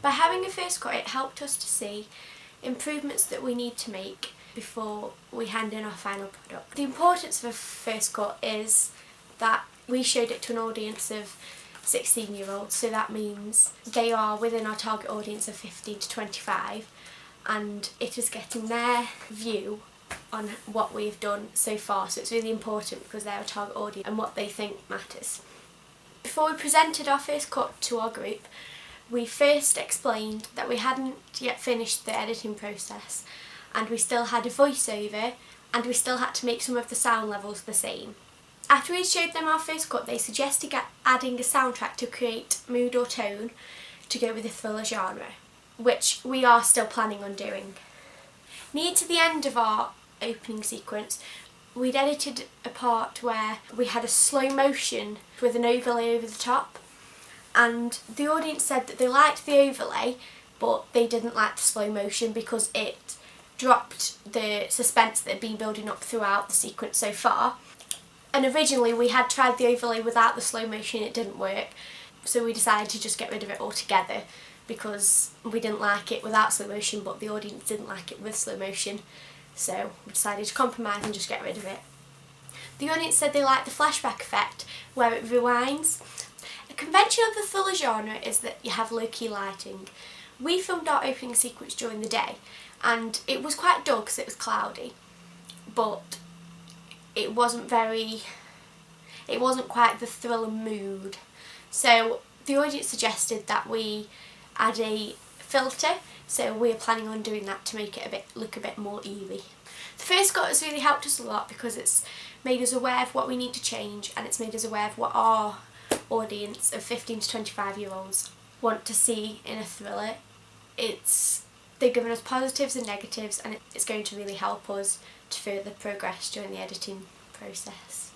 By having a first cut, it helped us to see improvements that we need to make before we hand in our final product. The importance of a first cut is that we showed it to an audience of 16-year-olds, so that means they are within our target audience of 15 to 25, and it is getting their view on what we've done so far, so it's really important because they're a target audience and what they think matters. Before we presented our first cut to our group, we first explained that we hadn't yet finished the editing process and we still had a voiceover and we still had to make some of the sound levels the same. After we showed them our first cut, they suggested adding a soundtrack to create mood or tone to go with the thriller genre, which we are still planning on doing. Near to the end of our opening sequence, we'd edited a part where we had a slow motion with an overlay over the top, and the audience said that they liked the overlay but they didn't like the slow motion because it dropped the suspense that had been building up throughout the sequence so far. And originally we had tried the overlay without the slow motion, it didn't work, so we decided to just get rid of it altogether because we didn't like it without slow motion but the audience didn't like it with slow motion, so we decided to compromise and just get rid of it. The audience said they liked the flashback effect where it rewinds. A convention of the thriller genre is that you have low-key lighting. We filmed our opening sequence during the day and it was quite dull because it was cloudy, but it wasn't quite the thriller mood. So the audience suggested that we add a filter, so we're planning on doing that to make it look a bit more eerie. The first cut has really helped us a lot because it's made us aware of what we need to change and it's made us aware of what our audience of 15 to 25-year-olds want to see in a thriller. They've given us positives and negatives and it's going to really help us to further progress during the editing process.